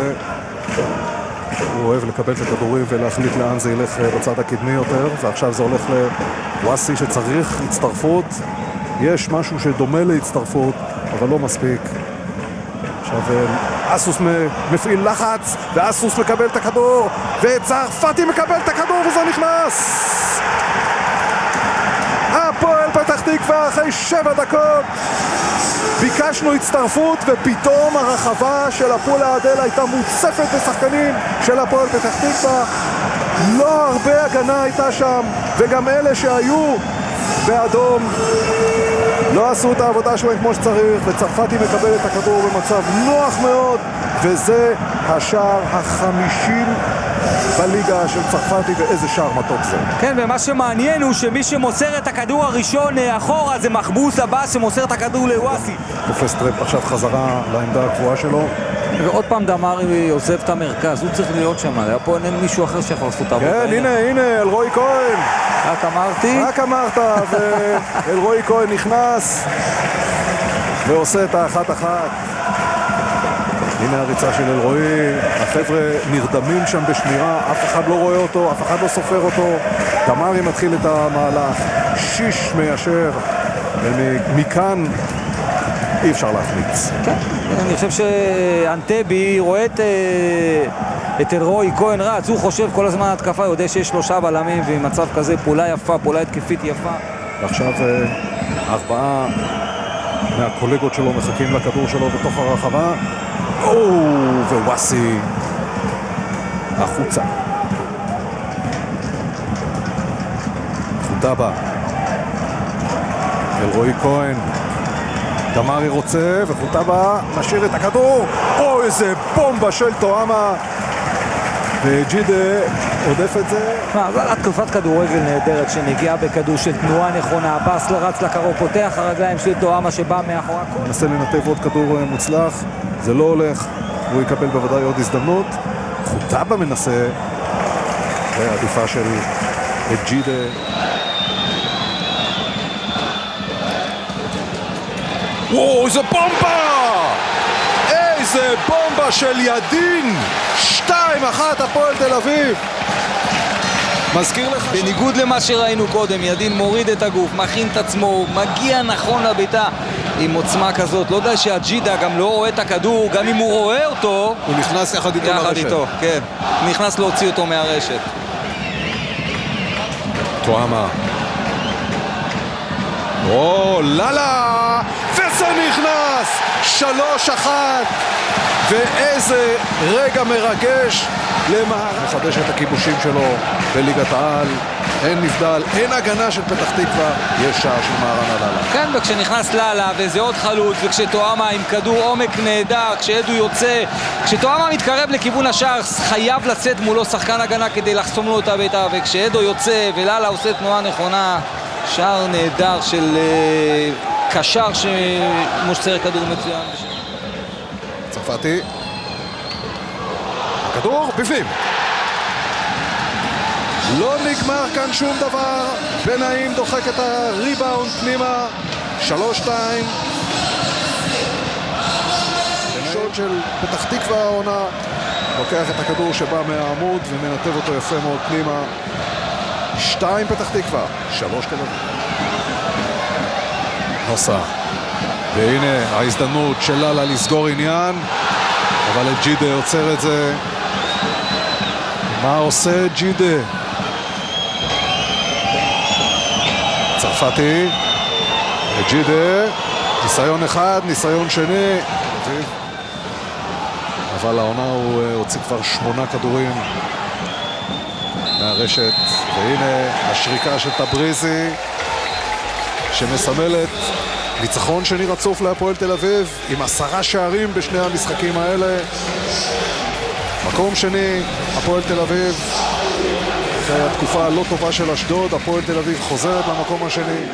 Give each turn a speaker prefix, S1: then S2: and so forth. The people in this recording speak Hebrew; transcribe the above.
S1: הזה. הוא אוהב לקבל את הכדורים ולהחליט לאן זה ילך בצד הקדמי יותר, ועכשיו זה הולך לוואסי שצריך הצטרפות. יש משהו שדומה להצטרפות, אבל לא מספיק. עכשיו אסוס מפעיל לחץ, ואסוס מקבל את הכדור, וצרפתי מקבל את הכדור וזה נכנס! הפועל פתח תקווה אחרי 7 דקות ביקשנו הצטרפות, ופתאום הרחבה של הפועל העדל הייתה מוצפת בשחקנים של הפועל פתח תקווה. לא הרבה הגנה הייתה שם, וגם אלה שהיו באדום לא עשו את העבודה שלהם כמו שצריך, וצרפתי מקבל את הכדור במצב נוח מאוד, וזה השער ה-50 בליגה של צרפתי, ואיזה שער מתוק זה.
S2: כן, ומה שמעניין הוא שמי שמוסר את הכדור הראשון אחורה זה מחבוס עבאס שמוסר את הכדור לוואסי.
S1: תופס טרמפ עכשיו חזרה לעמדה הקבועה שלו.
S2: ועוד פעם דמרי עוזב את המרכז, הוא צריך להיות שם, פה אין מישהו אחר שיכול לעשות את העבודה.
S1: כן, הנה, אלרועי כהן.
S2: רק
S1: אמרת, ואלרועי כהן נכנס ועושה את ה1-1. הנה הריצה של אלרועי, החבר'ה נרדמים שם בשמירה, אף אחד לא רואה אותו, אף אחד לא סופר אותו. דמרי מתחיל את המהלך, שיש מיישר, ומכאן אי אפשר להחמיץ.
S2: כן, אני חושב שאנטבי רואה את אלרועי כהן רץ, הוא חושב כל הזמן התקפה, יודע שיש 3 בלמים, ומצב כזה פעולה יפה, פעולה התקפית יפה.
S1: ועכשיו 4 מהקולגות שלו מחכים לכדור שלו בתוך הרחבה. ווואסי החוצה. חוטבה, אלרועי כהן, דמרי רוצה, וחוטבה משאיר את הכדור. איזה בומבה של טועמה, וג'ידה עודף את זה.
S2: התקפת כדורגל נהדרת שנגיעה בכדור של תנועה נכונה, הבאס רץ לקרוב, פותח הרגליים של טועמה שבא מאחורה.
S1: מנסה לנתב עוד כדור מוצלח, זה לא הולך, הוא יקבל בוודאי עוד הזדמנות. חוטבה מנסה, ועדיפה של ג'ידה. איזה בומבה! איזה בומבה של ידין! 2-1 הפועל תל אביב. מזכיר לך
S2: בניגוד למה שראינו קודם, ידין מוריד את הגוף, מכין את עצמו, מגיע נכון לביתה עם עוצמה כזאת. לא די שהג'ידה גם לא רואה את הכדור, גם אם הוא רואה אותו,
S1: הוא נכנס יחד איתו לרשת.
S2: כן, נכנס להוציא אותו מהרשת.
S1: טועמה, ללה, וזה נכנס 3-1, ואיזה רגע מרגש למהרן. מחדש את הכיבושים שלו בליגת העל, אין נבדל, אין הגנה של פתח תקווה, יש שער של מהרן הללה.
S2: כן, וכשנכנס ללה וזה עוד חלוץ, וכשטועמה עם כדור עומק נהדר, כשעדו יוצא, כשטועמה מתקרב לכיוון השער חייב לצאת מולו שחקן הגנה כדי לחסום לו את הביתה, וכשעדו יוצא וללה עושה תנועה נכונה, שער נהדר של קשר שמוסר כדור מצוין.
S1: צרפתי, הכדור בפנים. לא נגמר כאן שום דבר, בנעים דוחק את הריבאונד פנימה, 3-2. ראשון של פתח תקווה העונה, לוקח את הכדור שבא מהעמוד ומנתב אותו יפה מאוד פנימה. 2 פתח תקווה, 3 תל אביב. נוסה, והנה ההזדמנות של ללה לסגור עניין, אבל ג'ידה יוצר את זה. מה עושה ג'ידה? צרפתי, ג'ידה, ניסיון אחד, ניסיון שני, אבל העונה הוא הוציא כבר 8 כדורים מהרשת, והנה השריקה של טבריזי שמסמלת ניצחון שני רצוף להפועל תל אביב עם 10 שערים בשני המשחקים האלה. מקום שני, הפועל תל אביב. אחרי התקופה הלא טובה של אשדוד, הפועל תל אביב חוזרת למקום השני.